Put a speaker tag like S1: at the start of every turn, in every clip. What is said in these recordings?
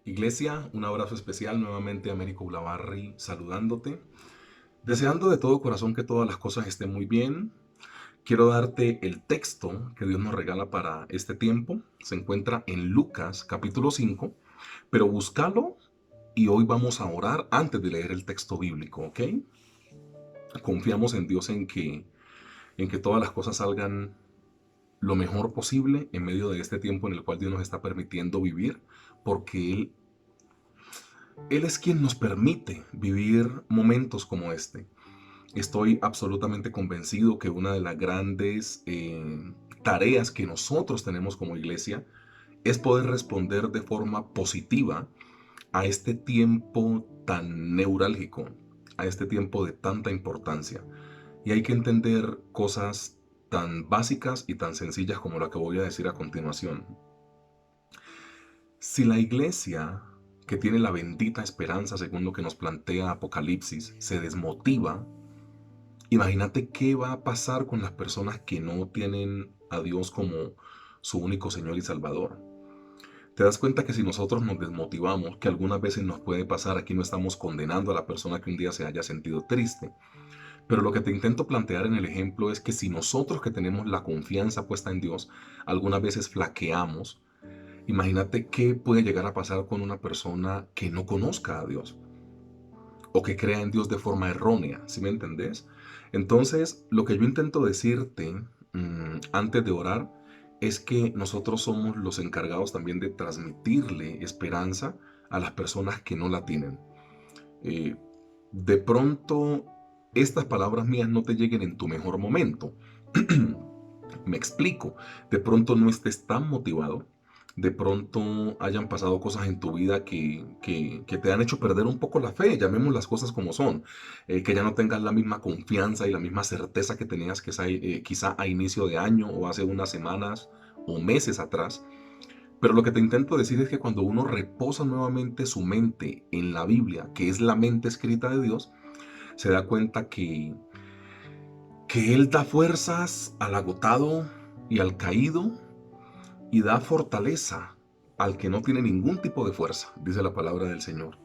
S1: Iglesia, un abrazo especial nuevamente, Américo Ulavarri, saludándote, deseando de todo corazón que todas las cosas estén muy bien. Quiero darte el texto que Dios nos regala para este tiempo. Se encuentra en Lucas capítulo 5, pero búscalo y hoy vamos a orar antes de leer el texto bíblico, ¿ok? Confiamos en Dios en que todas las cosas salgan lo mejor posible en medio de este tiempo en el cual Dios nos está permitiendo vivir, porque Él es quien nos permite vivir momentos como este. Estoy absolutamente convencido que una de las grandes tareas que nosotros tenemos como iglesia es poder responder de forma positiva a este tiempo tan neurálgico, a este tiempo de tanta importancia. Y hay que entender cosas tan básicas y tan sencillas como la que voy a decir a continuación. Si la iglesia, que tiene la bendita esperanza según lo que nos plantea Apocalipsis, se desmotiva, imagínate qué va a pasar con las personas que no tienen a Dios como su único Señor y Salvador. Te das cuenta que si nosotros nos desmotivamos, que algunas veces nos puede pasar, aquí no estamos condenando a la persona que un día se haya sentido triste, pero lo que te intento plantear en el ejemplo es que si nosotros que tenemos la confianza puesta en Dios, algunas veces flaqueamos, imagínate qué puede llegar a pasar con una persona que no conozca a Dios o que crea en Dios de forma errónea, ¿sí me entendés? Entonces, lo que yo intento decirte antes de orar es que nosotros somos los encargados también de transmitirle esperanza a las personas que no la tienen. Eh, de pronto, estas palabras mías no te lleguen en tu mejor momento. Me explico, de pronto no estés tan motivado, de pronto hayan pasado cosas en tu vida que te han hecho perder un poco la fe, llamemos las cosas como son, que ya no tengas la misma confianza y la misma certeza que tenías quizá a inicio de año o hace unas semanas o meses atrás. Pero lo que te intento decir es que cuando uno reposa nuevamente su mente en la Biblia, que es la mente escrita de Dios, se da cuenta que Él da fuerzas al agotado y al caído y da fortaleza al que no tiene ningún tipo de fuerza, dice la palabra del Señor.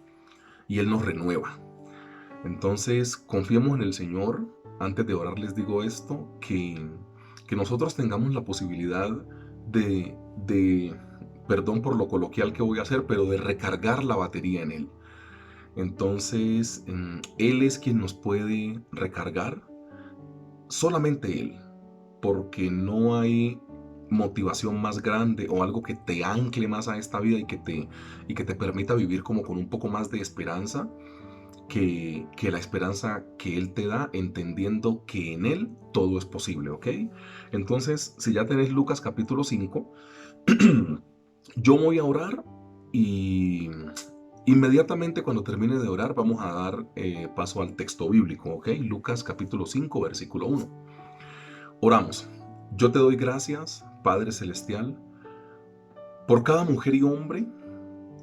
S1: Y Él nos renueva. Entonces, confiemos en el Señor. Antes de orar les digo esto, que nosotros tengamos la posibilidad de, perdón por lo coloquial que voy a hacer, pero de recargar la batería en Él. Entonces, Él es quien nos puede recargar, solamente Él, porque no hay motivación más grande o algo que te ancle más a esta vida y que te permita vivir como con un poco más de esperanza que la esperanza que Él te da, entendiendo que en Él todo es posible, ¿ok? Entonces, si ya tenés Lucas capítulo 5, yo voy a orar y inmediatamente cuando termine de orar vamos a dar paso al texto bíblico, ¿ok? Lucas capítulo 5, versículo 1. Oramos. Yo te doy gracias, Padre Celestial, por cada mujer y hombre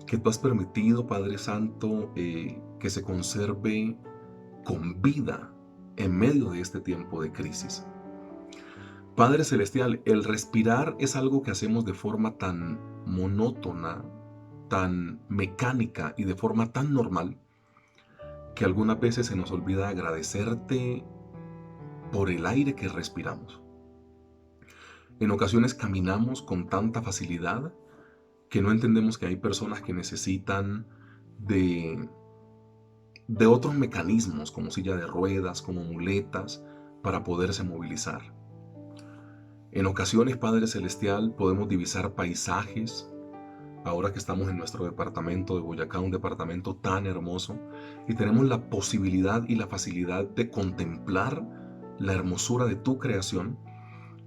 S1: que tú has permitido, Padre Santo, que se conserve con vida en medio de este tiempo de crisis. Padre Celestial, el respirar es algo que hacemos de forma tan monótona, tan mecánica y de forma tan normal que algunas veces se nos olvida agradecerte por el aire que respiramos. En ocasiones caminamos con tanta facilidad que no entendemos que hay personas que necesitan de, de otros mecanismos como silla de ruedas, como muletas, para poderse movilizar. En ocasiones, Padre Celestial, podemos divisar paisajes. Ahora que estamos en nuestro departamento de Boyacá, un departamento tan hermoso, y tenemos la posibilidad y la facilidad de contemplar la hermosura de tu creación,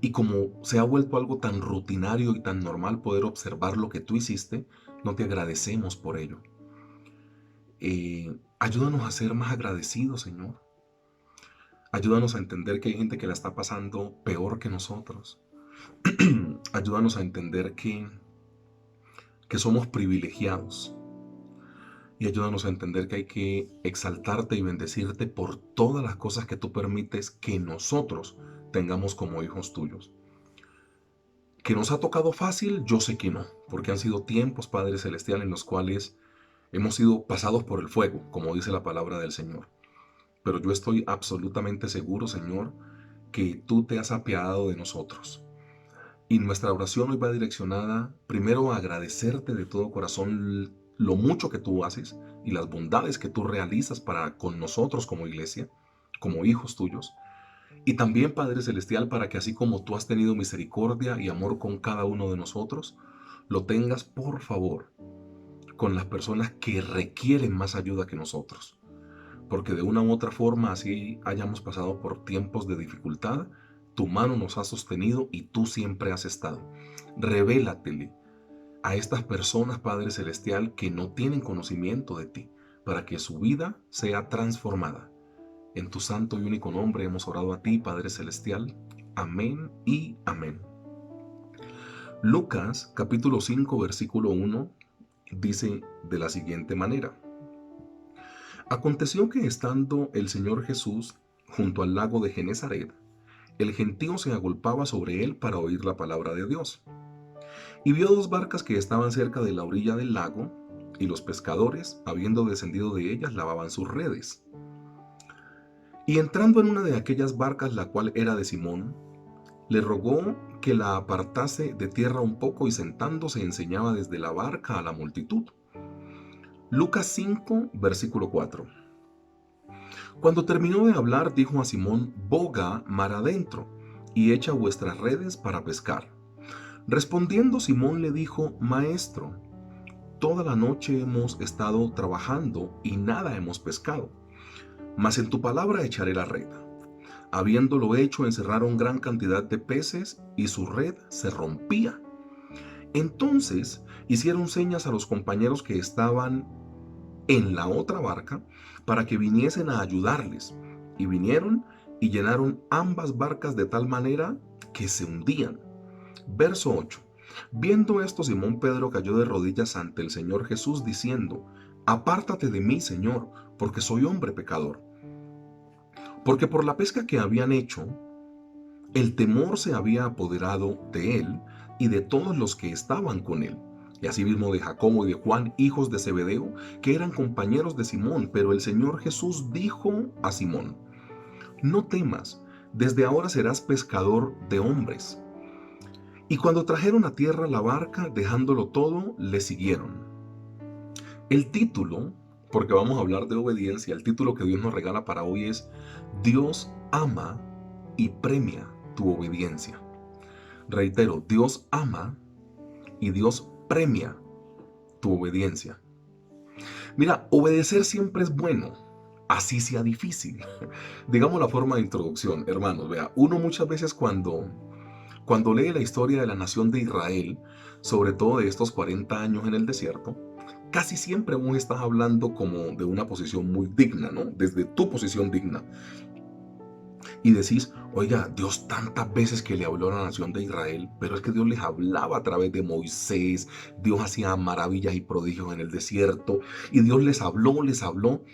S1: y como se ha vuelto algo tan rutinario y tan normal poder observar lo que tú hiciste, no te agradecemos por ello. Ayúdanos a ser más agradecidos, Señor. Ayúdanos a entender que hay gente que la está pasando peor que nosotros. Ayúdanos a entender que somos privilegiados. Y ayúdanos a entender que hay que exaltarte y bendecirte por todas las cosas que tú permites que nosotros tengamos como hijos tuyos. ¿Que nos ha tocado fácil? Yo sé que no, porque han sido tiempos, Padre Celestial, en los cuales hemos sido pasados por el fuego, como dice la palabra del Señor. Pero yo estoy absolutamente seguro, Señor, que tú te has apiadado de nosotros. Y nuestra oración hoy va direccionada primero a agradecerte de todo corazón lo mucho que tú haces y las bondades que tú realizas para con nosotros como iglesia, como hijos tuyos. Y también, Padre Celestial, para que así como tú has tenido misericordia y amor con cada uno de nosotros, lo tengas, por favor, con las personas que requieren más ayuda que nosotros. Porque de una u otra forma, así hayamos pasado por tiempos de dificultad, tu mano nos ha sostenido y tú siempre has estado. Revélatele a estas personas, Padre Celestial, que no tienen conocimiento de ti, para que su vida sea transformada. En tu santo y único nombre hemos orado a ti, Padre Celestial. Amén y amén. Lucas capítulo 5 versículo 1 dice de la siguiente manera. Aconteció que estando el Señor Jesús junto al lago de Genezaret, el gentío se agolpaba sobre él para oír la palabra de Dios. Y vio dos barcas que estaban cerca de la orilla del lago, y los pescadores, habiendo descendido de ellas, lavaban sus redes. Y entrando en una de aquellas barcas, la cual era de Simón, le rogó que la apartase de tierra un poco, y sentándose enseñaba desde la barca a la multitud. Lucas 5, versículo 4. Cuando terminó de hablar, dijo a Simón: boga mar adentro, y echa vuestras redes para pescar. Respondiendo Simón le dijo: Maestro, toda la noche hemos estado trabajando y nada hemos pescado, mas en tu palabra echaré la red. Habiéndolo hecho, encerraron gran cantidad de peces y su red se rompía. Entonces hicieron señas a los compañeros que estaban en la otra barca para que viniesen a ayudarles. Y vinieron y llenaron ambas barcas de tal manera que se hundían. Verso 8. Viendo esto, Simón Pedro cayó de rodillas ante el Señor Jesús, diciendo: Apártate de mí, Señor, porque soy hombre pecador. Porque por la pesca que habían hecho, el temor se había apoderado de él y de todos los que estaban con él, y asimismo de Jacobo y de Juan, hijos de Zebedeo, que eran compañeros de Simón. Pero el Señor Jesús dijo a Simón: No temas, desde ahora serás pescador de hombres. Y cuando trajeron a tierra la barca, dejándolo todo, le siguieron. El título, porque vamos a hablar de obediencia, el título que Dios nos regala para hoy es: Dios ama y premia tu obediencia. Reitero, Dios ama y Dios premia tu obediencia. Mira, obedecer siempre es bueno, así sea difícil. Digamos la forma de introducción, hermanos. Vea, uno muchas veces cuando lee la historia de la nación de Israel, sobre todo de estos 40 años en el desierto, casi siempre vos estás hablando como de una posición muy digna, ¿no? Desde tu posición digna. Y decís: oiga, Dios tantas veces que le habló a la nación de Israel, pero es que Dios les hablaba a través de Moisés, Dios hacía maravillas y prodigios en el desierto, y Dios les habló,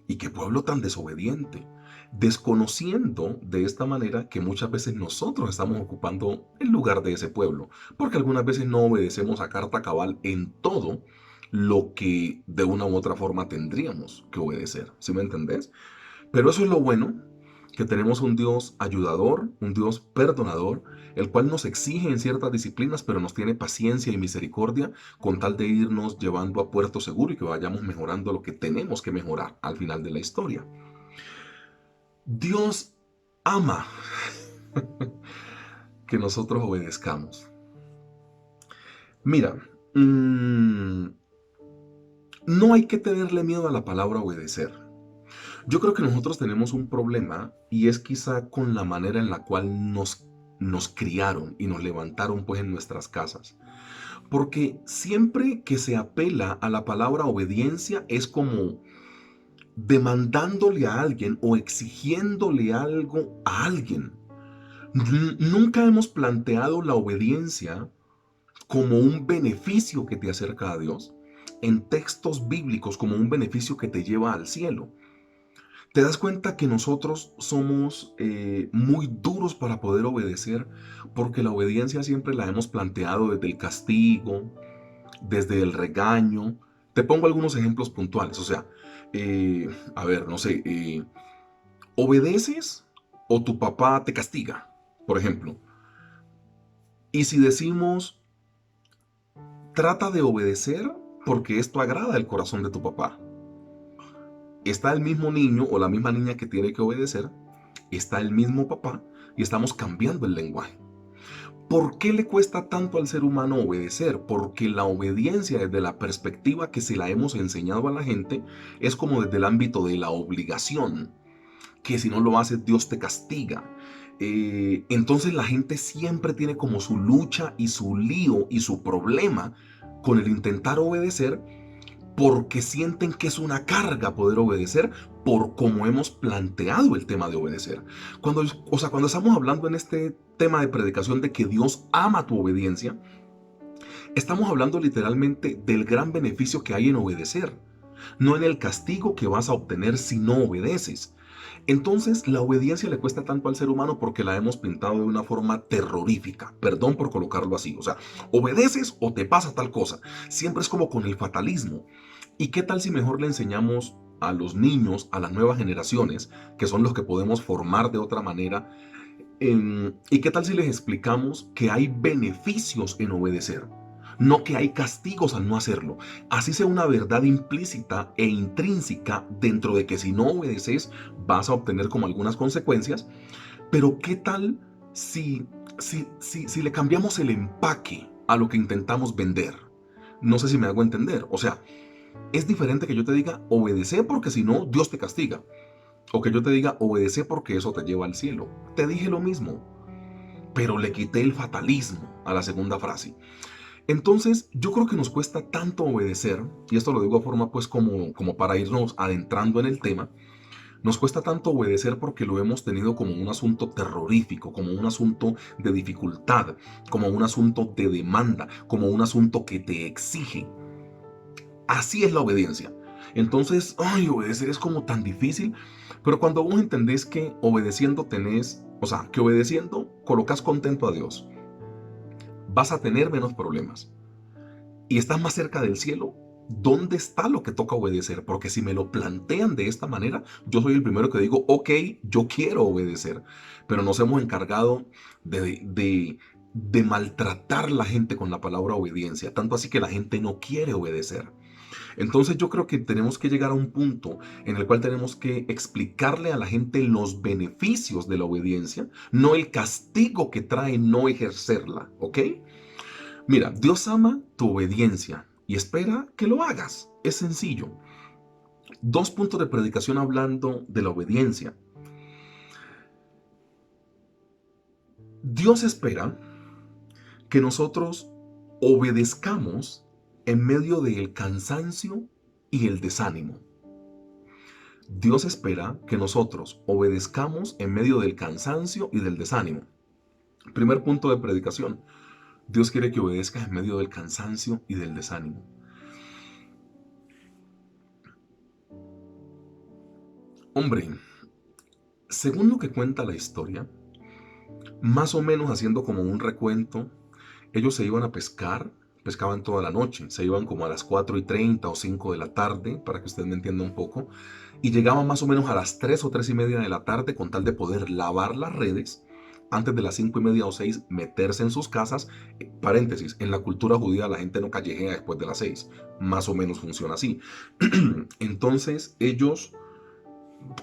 S1: y qué pueblo tan desobediente, desconociendo de esta manera que muchas veces nosotros estamos ocupando el lugar de ese pueblo, porque algunas veces no obedecemos a carta cabal en todo lo que de una u otra forma tendríamos que obedecer, ¿sí me entendés? Pero eso es lo bueno, que tenemos un Dios ayudador, un Dios perdonador, el cual nos exige en ciertas disciplinas, pero nos tiene paciencia y misericordia con tal de irnos llevando a puerto seguro y que vayamos mejorando lo que tenemos que mejorar al final de la historia. Dios ama que nosotros obedezcamos. Mira, no hay que tenerle miedo a la palabra obedecer. Yo creo que nosotros tenemos un problema, y es quizá con la manera en la cual nos criaron y nos levantaron pues en nuestras casas. Porque siempre que se apela a la palabra obediencia es como demandándole a alguien o exigiéndole algo a alguien. Nunca hemos planteado la obediencia como un beneficio que te acerca a Dios, en textos bíblicos como un beneficio que te lleva al cielo. Te das cuenta que nosotros somos muy duros para poder obedecer porque la obediencia siempre la hemos planteado desde el castigo, desde el regaño. Te pongo algunos ejemplos puntuales. O sea, a ver, no sé, obedeces o tu papá te castiga, por ejemplo. Y si decimos, trata de obedecer porque esto agrada el corazón de tu papá. Está el mismo niño o la misma niña que tiene que obedecer, está el mismo papá y estamos cambiando el lenguaje. ¿Por qué le cuesta tanto al ser humano obedecer? Porque la obediencia desde la perspectiva que se la hemos enseñado a la gente es como desde el ámbito de la obligación, que si no lo haces Dios te castiga. Entonces la gente siempre tiene como su lucha y su lío y su problema con el intentar obedecer porque sienten que es una carga poder obedecer por cómo hemos planteado el tema de obedecer. Cuando estamos hablando en este tema de predicación de que Dios ama tu obediencia, estamos hablando literalmente del gran beneficio que hay en obedecer, no en el castigo que vas a obtener si no obedeces. Entonces, la obediencia le cuesta tanto al ser humano porque la hemos pintado de una forma terrorífica. Perdón por colocarlo así. O sea, obedeces o te pasa tal cosa. Siempre es como con el fatalismo. ¿Y qué tal si mejor le enseñamos a los niños, a las nuevas generaciones, que son los que podemos formar de otra manera? ¿Y qué tal si les explicamos que hay beneficios en obedecer? No que hay castigos al no hacerlo. Así sea una verdad implícita e intrínseca dentro de que si no obedeces vas a obtener como algunas consecuencias. Pero ¿qué tal si le cambiamos el empaque a lo que intentamos vender? No sé si me hago entender. O sea, es diferente que yo te diga obedece porque si no Dios te castiga. O que yo te diga obedece porque eso te lleva al cielo. Te dije lo mismo, pero le quité el fatalismo a la segunda frase. Entonces, yo creo que nos cuesta tanto obedecer, y esto lo digo de forma pues como para irnos adentrando en el tema, nos cuesta tanto obedecer porque lo hemos tenido como un asunto terrorífico, como un asunto de dificultad, como un asunto de demanda, como un asunto que te exige. Así es la obediencia. Entonces, ay, obedecer es como tan difícil, pero cuando vos entendés que obedeciendo tenés, o sea, que obedeciendo colocas contento a Dios, vas a tener menos problemas y estás más cerca del cielo. ¿Dónde está lo que toca obedecer? Porque si me lo plantean de esta manera, yo soy el primero que digo, ok, yo quiero obedecer, pero nos hemos encargado de maltratar a la gente con la palabra obediencia, tanto así que la gente no quiere obedecer. Entonces yo creo que tenemos que llegar a un punto en el cual tenemos que explicarle a la gente los beneficios de la obediencia, no el castigo que trae no ejercerla, ¿ok? Mira, Dios ama tu obediencia y espera que lo hagas. Es sencillo. Dos puntos de predicación hablando de la obediencia. Dios espera que nosotros obedezcamos en medio del cansancio y el desánimo. Dios espera que nosotros obedezcamos en medio del cansancio y del desánimo. Primer punto de predicación. Dios quiere que obedezcas en medio del cansancio y del desánimo. Hombre, según lo que cuenta la historia, más o menos haciendo como un recuento, ellos se iban a pescar, pescaban toda la noche, se iban como a las 4:30 o 5 de la tarde, para que usted me entienda un poco, y llegaban más o menos a las 3 o 3:30 de la tarde con tal de poder lavar las redes, antes de las 5:30 o 6 meterse en sus casas. Paréntesis, en la cultura judía la gente no callejea después de las 6, más o menos funciona así. Entonces ellos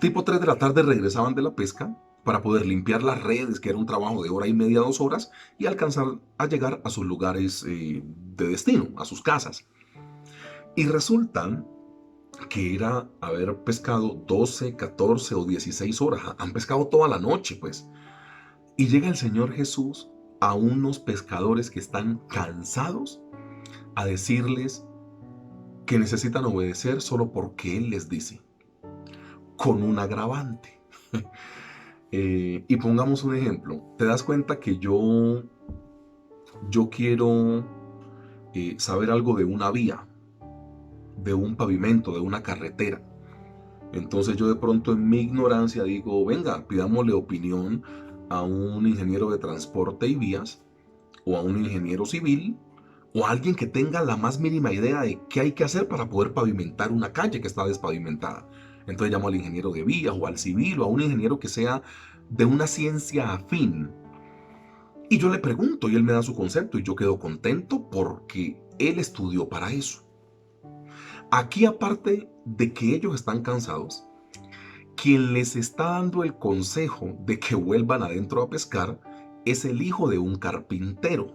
S1: tipo 3 de la tarde regresaban de la pesca para poder limpiar las redes, que era un trabajo de hora y media, 2 horas, y alcanzar a llegar a sus lugares de destino, a sus casas. Y resulta que era haber pescado 12, 14 o 16 horas. Han pescado toda la noche, pues. Y llega el Señor Jesús a unos pescadores que están cansados a decirles que necesitan obedecer solo porque Él les dice, con un agravante. Y pongamos un ejemplo. Te das cuenta que yo quiero saber algo de una vía, de un pavimento, de una carretera. Entonces yo de pronto en mi ignorancia digo, venga, pidámosle opinión a un ingeniero de transporte y vías, o a un ingeniero civil, o a alguien que tenga la más mínima idea de qué hay que hacer para poder pavimentar una calle que está despavimentada. Entonces llamo al ingeniero de vías, o al civil, o a un ingeniero que sea de una ciencia afín. Y yo le pregunto y él me da su concepto y yo quedo contento porque él estudió para eso. Aquí, aparte de que ellos están cansados, quien les está dando el consejo de que vuelvan adentro a pescar es el hijo de un carpintero.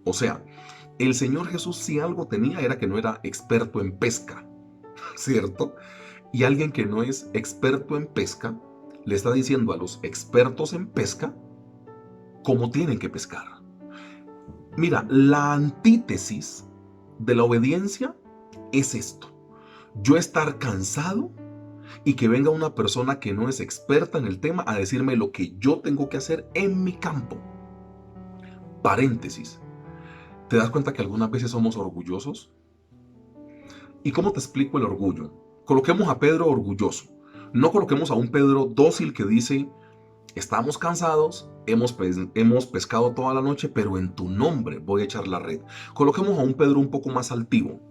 S1: O sea, el Señor Jesús, si algo tenía, era que no era experto en pesca, ¿cierto? Y alguien que no es experto en pesca le está diciendo a los expertos en pesca cómo tienen que pescar. Mira, la antítesis de la obediencia es esto: yo estar cansado y que venga una persona que no es experta en el tema a decirme lo que yo tengo que hacer en mi campo. Paréntesis. ¿Te das cuenta que algunas veces somos orgullosos? ¿Y cómo te explico el orgullo? Coloquemos a Pedro orgulloso. No coloquemos a un Pedro dócil que dice, estamos cansados, hemos pescado toda la noche, pero en tu nombre voy a echar la red. Coloquemos a un Pedro un poco más altivo.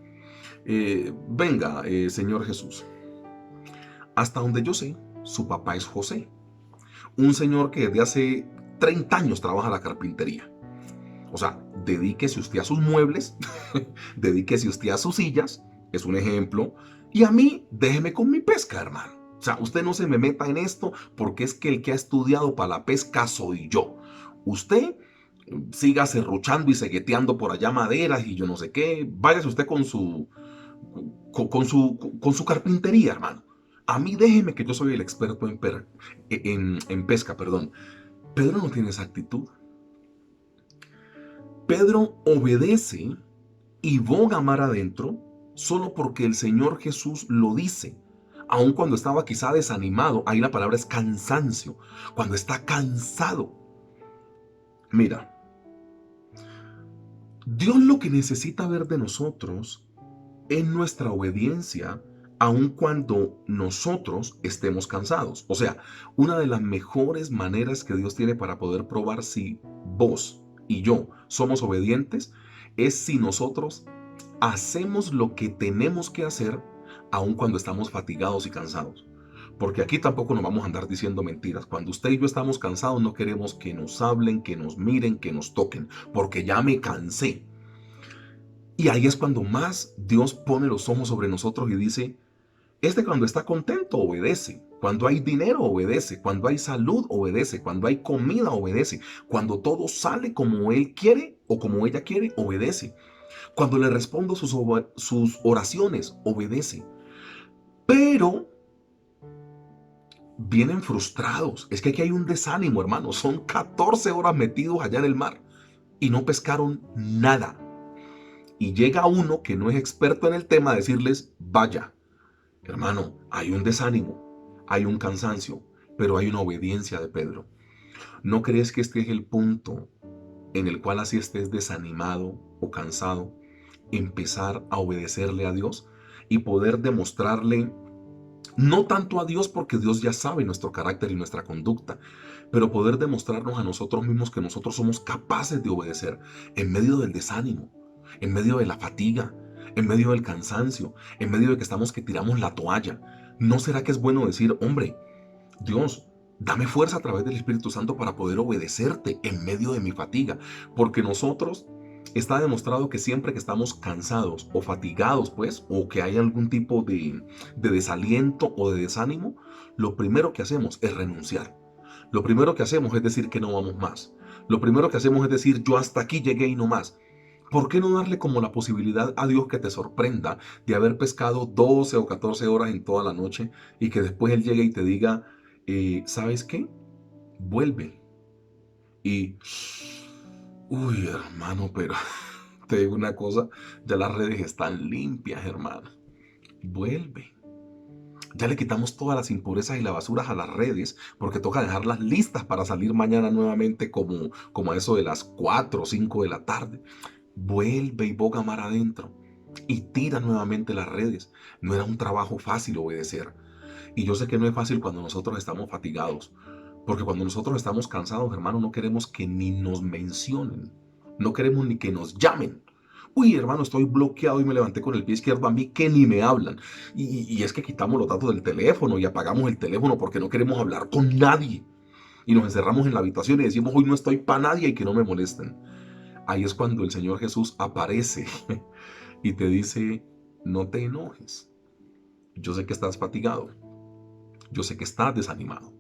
S1: Venga, Señor Jesús. Hasta donde yo sé, su papá es José, un señor que desde hace 30 años trabaja la carpintería. O sea, dedíquese usted a sus muebles, dedíquese usted a sus sillas, es un ejemplo, y a mí déjeme con mi pesca, hermano. O sea, usted no se me meta en esto porque es que el que ha estudiado para la pesca soy yo. Usted siga serruchando y segueteando por allá maderas y yo no sé qué. Váyase usted con su carpintería, hermano. A mí déjeme que yo soy el experto en pesca, perdón. Pedro no tiene esa actitud. Pedro obedece y boga mar adentro solo porque el Señor Jesús lo dice. Aun cuando estaba quizá desanimado, ahí la palabra es cansancio. Cuando está cansado. Mira, Dios lo que necesita ver de nosotros es nuestra obediencia, aun cuando nosotros estemos cansados. O sea, una de las mejores maneras que Dios tiene para poder probar si vos y yo somos obedientes es si nosotros hacemos lo que tenemos que hacer aun cuando estamos fatigados y cansados. Porque aquí tampoco nos vamos a andar diciendo mentiras. Cuando usted y yo estamos cansados no queremos que nos hablen, que nos miren, que nos toquen, porque ya me cansé. Y ahí es cuando más Dios pone los ojos sobre nosotros y dice, cuando está contento obedece, cuando hay dinero obedece, cuando hay salud obedece, cuando hay comida obedece, cuando todo sale como él quiere o como ella quiere obedece, cuando le respondo sus oraciones obedece. Pero vienen frustrados, es que aquí hay un desánimo, hermano, son 14 horas metidos allá en el mar y no pescaron nada. Y llega uno que no es experto en el tema a decirles, vaya, hermano, hay un desánimo, hay un cansancio, pero hay una obediencia de Pedro. ¿No crees que este es el punto en el cual así estés desanimado o cansado, empezar a obedecerle a Dios y poder demostrarle, no tanto a Dios porque Dios ya sabe nuestro carácter y nuestra conducta, pero poder demostrarnos a nosotros mismos que nosotros somos capaces de obedecer en medio del desánimo, en medio de la fatiga, en medio del cansancio, en medio de que estamos que tiramos la toalla? ¿No será que es bueno decir, hombre, Dios, dame fuerza a través del Espíritu Santo para poder obedecerte en medio de mi fatiga? Porque nosotros, está demostrado que siempre que estamos cansados o fatigados, pues, o que hay algún tipo de desaliento o de desánimo, lo primero que hacemos es renunciar. Lo primero que hacemos es decir que no vamos más. Lo primero que hacemos es decir, yo hasta aquí llegué y no más. ¿Por qué no darle como la posibilidad a Dios que te sorprenda de haber pescado 12 o 14 horas en toda la noche y que después Él llegue y te diga, ¿sabes qué? Vuelve. Y, uy, hermano, pero te digo una cosa, ya las redes están limpias, hermano. Vuelve. Ya le quitamos todas las impurezas y las basuras a las redes porque toca dejarlas listas para salir mañana nuevamente como a eso de las 4 o 5 de la tarde. Vuelve y boga mar adentro y tira nuevamente las redes. No era un trabajo fácil obedecer. Y yo sé que no es fácil cuando nosotros estamos fatigados, porque cuando nosotros estamos cansados, hermano, no queremos que ni nos mencionen, no queremos ni que nos llamen. Uy, hermano, estoy bloqueado y me levanté con el pie izquierdo, a mí que ni me hablan. Y es que quitamos los datos del teléfono y apagamos el teléfono porque no queremos hablar con nadie. Y nos encerramos en la habitación y decimos, hoy no estoy para nadie y que no me molesten. Ahí es cuando el Señor Jesús aparece y te dice, no te enojes. Yo sé que estás fatigado. Yo sé que estás desanimado.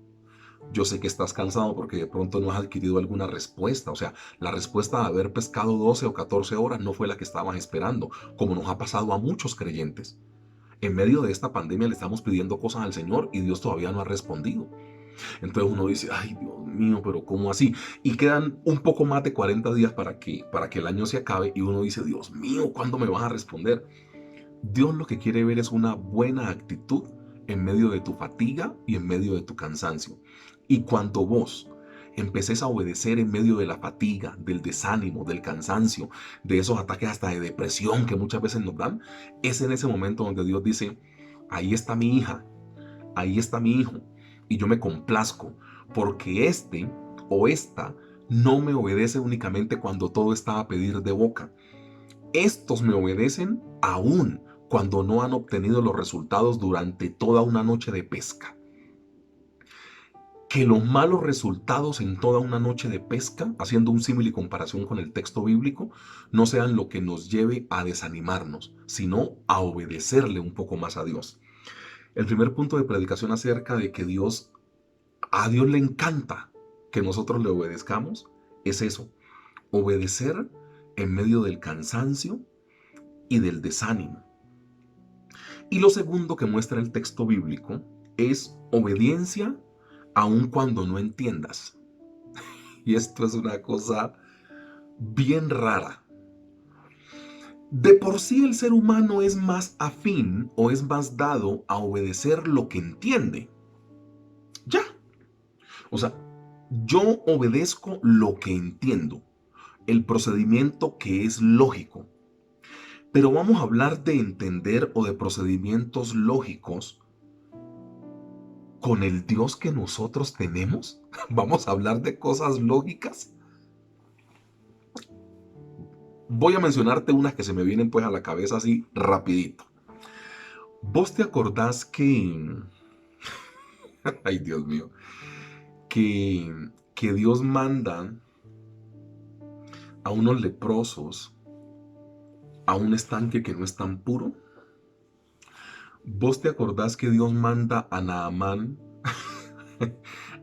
S1: Yo sé que estás cansado porque de pronto no has adquirido alguna respuesta. O sea, la respuesta de haber pescado 12 o 14 horas no fue la que estabas esperando, como nos ha pasado a muchos creyentes. En medio de esta pandemia le estamos pidiendo cosas al Señor y Dios todavía no ha respondido. Entonces uno dice, ay Dios mío, pero ¿cómo así? Y quedan un poco más de 40 días para que el año se acabe y uno dice, Dios mío, ¿cuándo me vas a responder? Dios lo que quiere ver es una buena actitud en medio de tu fatiga y en medio de tu cansancio. Y cuando vos empeces a obedecer en medio de la fatiga, del desánimo, del cansancio, de esos ataques hasta de depresión que muchas veces nos dan, es en ese momento donde Dios dice, ahí está mi hija, ahí está mi hijo, y yo me complazco, porque este o esta no me obedece únicamente cuando todo está a pedir de boca. Estos me obedecen aún cuando no han obtenido los resultados durante toda una noche de pesca. Que los malos resultados en toda una noche de pesca, haciendo un símil y comparación con el texto bíblico, no sean lo que nos lleve a desanimarnos, sino a obedecerle un poco más a Dios. El primer punto de predicación acerca de que a Dios le encanta que nosotros le obedezcamos, es eso, obedecer en medio del cansancio y del desánimo. Y lo segundo que muestra el texto bíblico es obediencia aun cuando no entiendas. Y esto es una cosa bien rara. De por sí el ser humano es más afín o es más dado a obedecer lo que entiende. Ya. O sea, yo obedezco lo que entiendo, el procedimiento que es lógico. Pero vamos a hablar de entender o de procedimientos lógicos con el Dios que nosotros tenemos. Vamos a hablar de cosas lógicas. Voy a mencionarte unas que se me vienen pues a la cabeza así rapidito. ¿Vos te acordás que, ay Dios mío, que Dios manda a unos leprosos a un estanque que no es tan puro? ¿Vos te acordás que Dios manda a Naamán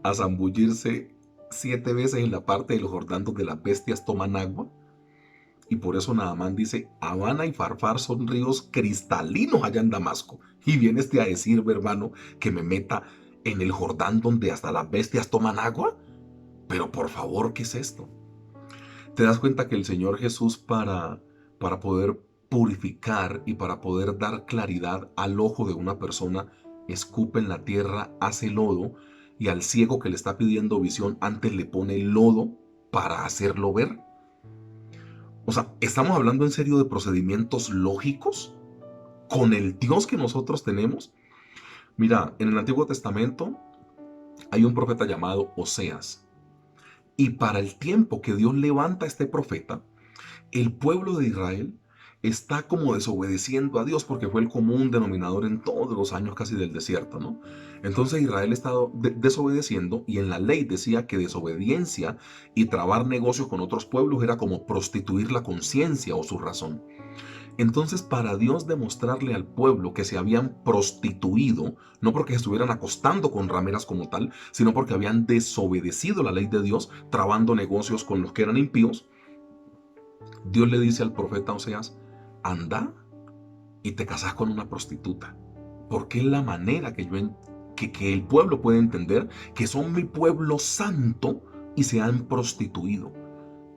S1: a zambullirse 7 veces en la parte de los Jordán donde las bestias toman agua? Y por eso Naamán dice, Habana y Farfar son ríos cristalinos allá en Damasco. Y vienes a decirme, hermano, que me meta en el Jordán donde hasta las bestias toman agua. Pero por favor, ¿qué es esto? ¿Te das cuenta que el Señor Jesús para poder purificar y para poder dar claridad al ojo de una persona, escupe en la tierra, hace lodo, y al ciego que le está pidiendo visión antes le pone lodo para hacerlo ver? O sea, ¿estamos hablando en serio de procedimientos lógicos con el Dios que nosotros tenemos? Mira, en el Antiguo Testamento hay un profeta llamado Oseas. Y para el tiempo que Dios levanta a este profeta, el pueblo de Israel está como desobedeciendo a Dios porque fue el común denominador en todos los años casi del desierto, ¿no? Entonces Israel está desobedeciendo y en la ley decía que desobediencia y trabar negocios con otros pueblos era como prostituir la conciencia o su razón. Entonces, para Dios demostrarle al pueblo que se habían prostituido, no porque se estuvieran acostando con rameras como tal, sino porque habían desobedecido la ley de Dios, trabando negocios con los que eran impíos, Dios le dice al profeta Oseas, anda y te casas con una prostituta, porque es la manera que el pueblo puede entender que son mi pueblo santo y se han prostituido.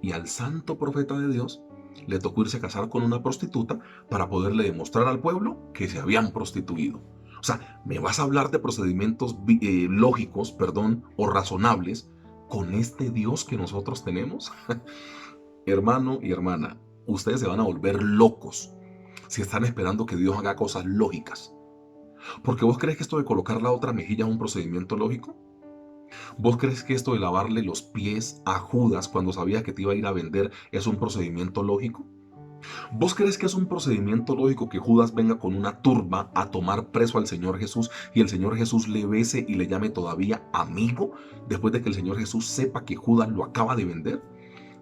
S1: Y al santo profeta de Dios le tocó irse a casar con una prostituta para poderle demostrar al pueblo que se habían prostituido. O sea, ¿me vas a hablar de procedimientos lógicos, perdón, o razonables con este Dios que nosotros tenemos? Hermano y hermana, ustedes se van a volver locos si están esperando que Dios haga cosas lógicas. Porque vos crees que esto de colocar la otra mejilla es un procedimiento lógico. ¿Vos crees que esto de lavarle los pies a Judas cuando sabía que te iba a ir a vender es un procedimiento lógico? ¿Vos crees que es un procedimiento lógico que Judas venga con una turba a tomar preso al Señor Jesús y el Señor Jesús le bese y le llame todavía amigo después de que el Señor Jesús sepa que Judas lo acaba de vender?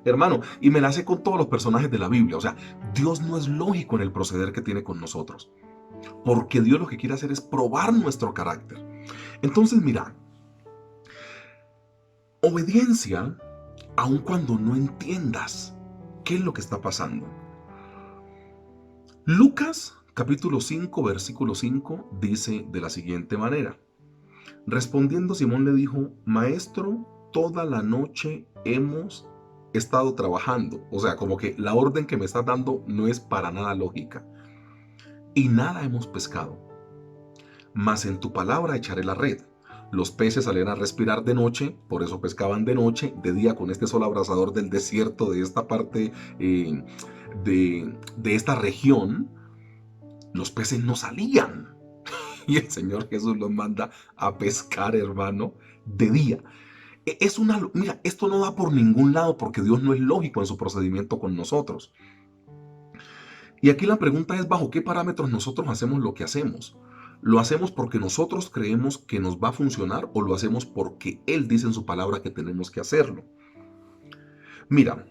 S1: Hermano, y me la hace con todos los personajes de la Biblia. O sea, Dios no es lógico en el proceder que tiene con nosotros, porque Dios lo que quiere hacer es probar nuestro carácter. Entonces, mira, obediencia aun cuando no entiendas qué es lo que está pasando. Lucas capítulo 5 versículo 5 dice de la siguiente manera: respondiendo Simón le dijo, Maestro, toda la noche hemos estado trabajando. O sea, como que la orden que me estás dando no es para nada lógica. Y nada hemos pescado. Mas en tu palabra echaré la red. Los peces salían a respirar de noche, por eso pescaban de noche, de día con este sol abrasador del desierto de esta parte de esta región, los peces no salían. Y el Señor Jesús los manda a pescar, hermano, de día. Mira, esto no da por ningún lado porque Dios no es lógico en su procedimiento con nosotros. Y aquí la pregunta es, ¿bajo qué parámetros nosotros hacemos lo que hacemos? ¿Lo hacemos porque nosotros creemos que nos va a funcionar o lo hacemos porque Él dice en su palabra que tenemos que hacerlo? Mira,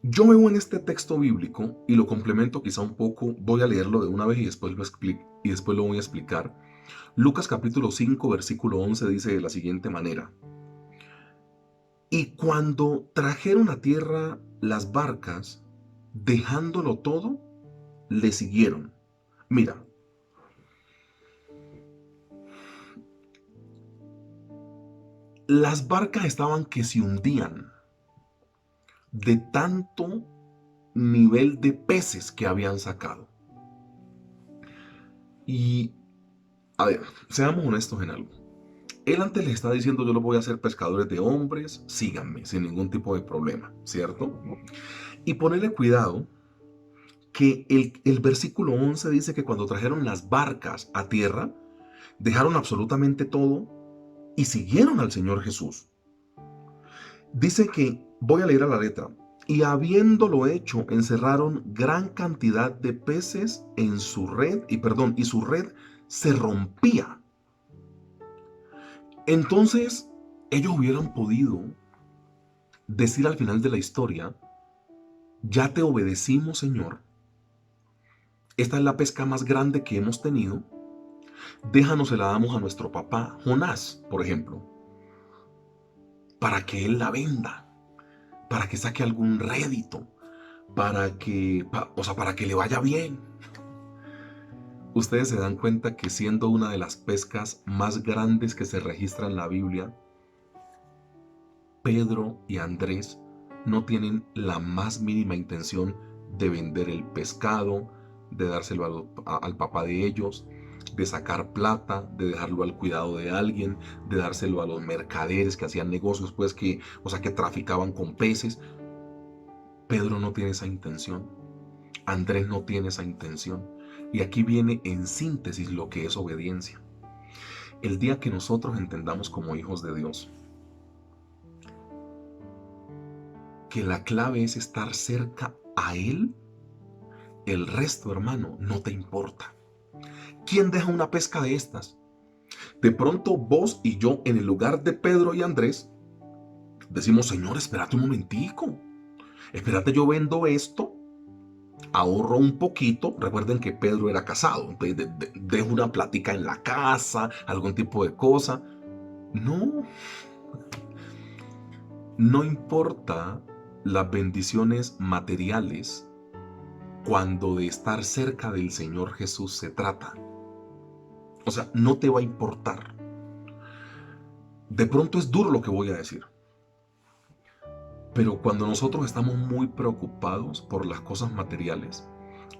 S1: yo veo en este texto bíblico y lo complemento quizá un poco, voy a leerlo de una vez y después lo voy a explicar. Lucas capítulo 5 versículo 11 dice de la siguiente manera: y cuando trajeron a tierra las barcas, dejándolo todo, le siguieron. Mira, las barcas estaban que se hundían de tanto nivel de peces que habían sacado. Y, a ver, seamos honestos en algo. Él antes les está diciendo, yo los voy a hacer pescadores de hombres, síganme, sin ningún tipo de problema, ¿cierto? Y ponerle cuidado que el versículo 11 dice que cuando trajeron las barcas a tierra, dejaron absolutamente todo y siguieron al Señor Jesús. Dice que, voy a leer a la letra, y habiéndolo hecho, encerraron gran cantidad de peces en su red, y su red se rompía. Entonces, ellos hubieran podido decir al final de la historia, ya te obedecimos, Señor. Esta es la pesca más grande que hemos tenido. Déjanos se la damos a nuestro papá Jonás, por ejemplo, para que él la venda, para que saque algún rédito, para que le vaya bien. Ustedes se dan cuenta que siendo una de las pescas más grandes que se registra en la Biblia, Pedro y Andrés no tienen la más mínima intención de vender el pescado, de dárselo al papá de ellos, de sacar plata, de dejarlo al cuidado de alguien, de dárselo a los mercaderes que hacían negocios, pues que traficaban con peces. Pedro no tiene esa intención. Andrés no tiene esa intención. Y aquí viene en síntesis lo que es obediencia. El día que nosotros entendamos como hijos de Dios que la clave es estar cerca a Él, el resto, hermano, no te importa. ¿Quién deja una pesca de estas? De pronto vos y yo, en el lugar de Pedro y Andrés, decimos, Señor, espérate un momentico. Espérate, yo vendo esto, ahorro un poquito. Recuerden que Pedro era casado, entonces dejo una plática en la casa, algún tipo de cosa. No importa las bendiciones materiales cuando de estar cerca del Señor Jesús se trata. O sea, no te va a importar. De pronto es duro lo que voy a decir. Pero cuando nosotros estamos muy preocupados por las cosas materiales,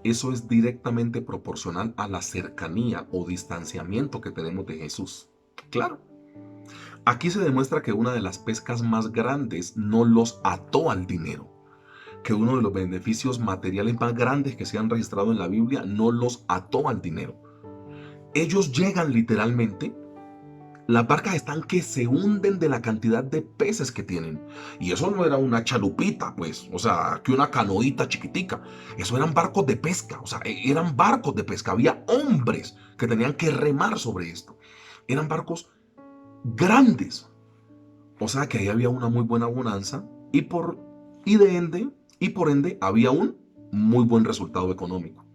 S1: eso es directamente proporcional a la cercanía o distanciamiento que tenemos de Jesús. Claro. Aquí se demuestra que una de las pescas más grandes no los ató al dinero, que uno de los beneficios materiales más grandes que se han registrado en la Biblia no los ató al dinero. ellos llegan literalmente, las barcas están que se hunden de la cantidad de peces que tienen. Y eso no era una chalupita, pues, o sea, que una canoita chiquitica. Eso eran barcos de pesca, o sea, eran barcos de pesca. Había hombres que tenían que remar sobre esto. Eran barcos grandes. O sea que ahí había una muy buena bonanza y por ende había un muy buen resultado económico.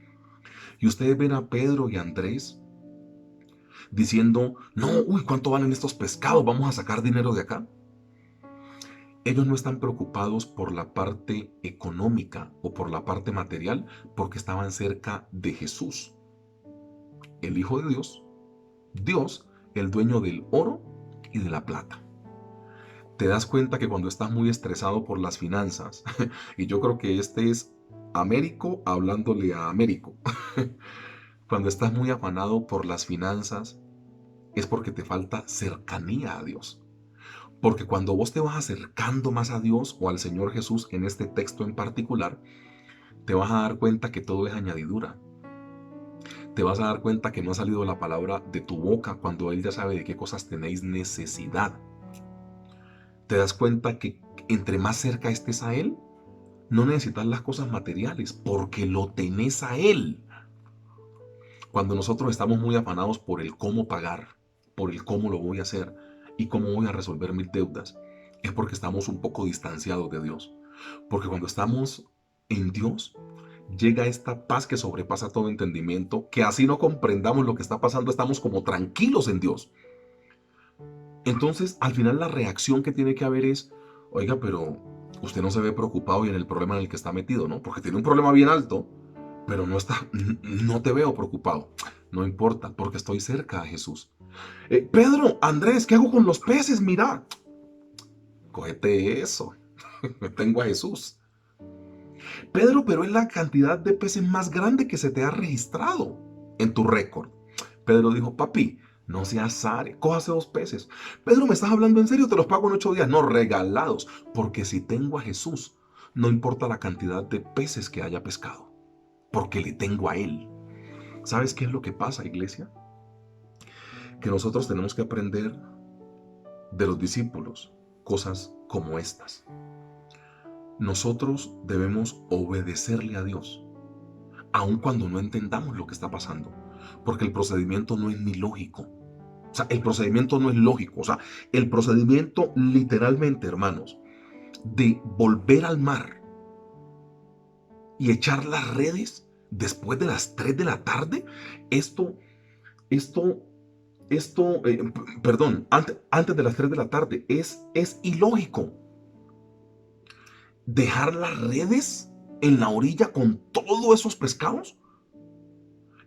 S1: Y ustedes ven a Pedro y a Andrés diciendo, no, uy, ¿cuánto valen estos pescados? Vamos a sacar dinero de acá. Ellos no están preocupados por la parte económica o por la parte material porque estaban cerca de Jesús, el Hijo de Dios, Dios, el dueño del oro y de la plata. Te das cuenta que cuando estás muy estresado por las finanzas, y yo creo que este es Américo hablándole a Américo, cuando estás muy afanado por las finanzas es porque te falta cercanía a Dios. Porque cuando vos te vas acercando más a Dios o al Señor Jesús en este texto en particular, te vas a dar cuenta que todo es añadidura. Te vas a dar cuenta que no ha salido la palabra de tu boca cuando Él ya sabe de qué cosas tenéis necesidad. Te das cuenta que entre más cerca estés a Él, no necesitas las cosas materiales porque lo tenés a Él. Cuando nosotros estamos muy afanados por el cómo pagar, por el cómo lo voy a hacer y cómo voy a resolver mis deudas, es porque estamos un poco distanciados de Dios. Porque cuando estamos en Dios, llega esta paz que sobrepasa todo entendimiento, que así no comprendamos lo que está pasando, estamos como tranquilos en Dios. Entonces, al final la reacción que tiene que haber es, oiga, pero usted no se ve preocupado y en el problema en el que está metido, ¿no? Porque tiene un problema bien alto, pero no te veo preocupado. No importa, porque estoy cerca a Jesús. Pedro, Andrés, ¿qué hago con los peces? Mira, cógete eso. Tengo a Jesús. Pedro, pero es la cantidad de peces más grande que se te ha registrado en tu récord. Pedro dijo, papi, no seas área, cójase 2 peces. Pedro, ¿me estás hablando en serio? Te los pago en 8 días. No, regalados. Porque si tengo a Jesús, no importa la cantidad de peces que haya pescado, porque le tengo a Él. ¿Sabes qué es lo que pasa, iglesia? Que nosotros tenemos que aprender de los discípulos cosas como estas. Nosotros debemos obedecerle a Dios, aun cuando no entendamos lo que está pasando, porque el procedimiento no es ni lógico. O sea, el procedimiento no es lógico. O sea, el procedimiento literalmente, hermanos, de volver al mar y echar las redes después de las 3 de la tarde, esto, esto, perdón, antes de las 3 de la tarde, es ilógico. Dejar las redes en la orilla con todos esos pescados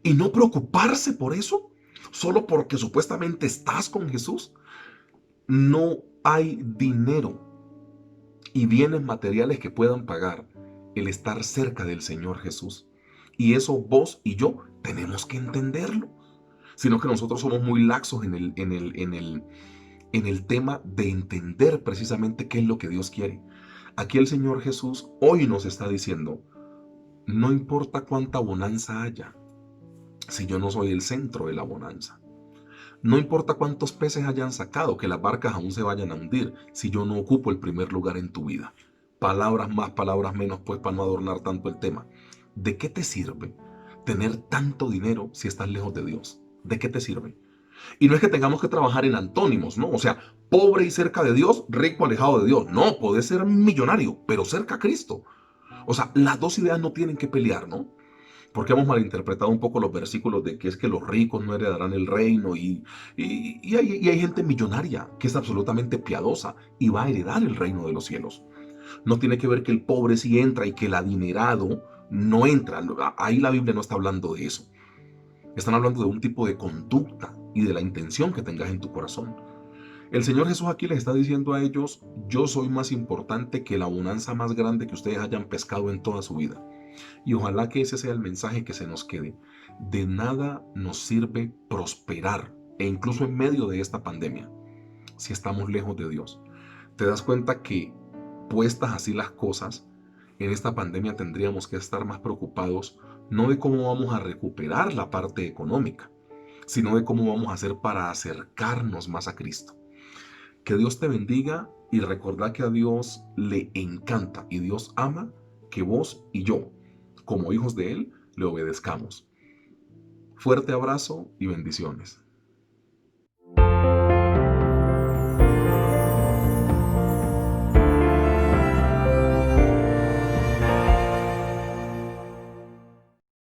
S1: y no preocuparse por eso, solo porque supuestamente estás con Jesús. No hay dinero y bienes materiales que puedan pagar el estar cerca del Señor Jesús. Y eso vos y yo tenemos que entenderlo. Sino que nosotros somos muy laxos en el tema de entender precisamente qué es lo que Dios quiere. Aquí el Señor Jesús hoy nos está diciendo, no importa cuánta bonanza haya, si yo no soy el centro de la bonanza. No importa cuántos peces hayan sacado, que las barcas aún se vayan a hundir, si yo no ocupo el primer lugar en tu vida. Palabras más, palabras menos, pues para no adornar tanto el tema. ¿De qué te sirve tener tanto dinero si estás lejos de Dios? ¿De qué te sirve? Y no es que tengamos que trabajar en antónimos, ¿no? O sea, pobre y cerca de Dios, rico alejado de Dios. No, podés ser millonario, pero cerca a Cristo. O sea, las dos ideas no tienen que pelear, ¿no? Porque hemos malinterpretado un poco los versículos de que es que los ricos no heredarán el reino y hay gente millonaria que es absolutamente piadosa y va a heredar el reino de los cielos. No tiene que ver que el pobre sí entra y que el adinerado no entra. Ahí la Biblia no está hablando de eso. Están hablando de un tipo de conducta y de la intención que tengas en tu corazón. El Señor Jesús aquí les está diciendo a ellos, yo soy más importante que la bonanza más grande que ustedes hayan pescado en toda su vida. Y ojalá que ese sea el mensaje que se nos quede. De nada nos sirve prosperar, e incluso en medio de esta pandemia, si estamos lejos de Dios. Te das cuenta que, puestas así las cosas, en esta pandemia tendríamos que estar más preocupados no de cómo vamos a recuperar la parte económica, sino de cómo vamos a hacer para acercarnos más a Cristo. Que Dios te bendiga y recordá que a Dios le encanta y Dios ama que vos y yo, como hijos de Él, le obedezcamos. Fuerte abrazo y bendiciones.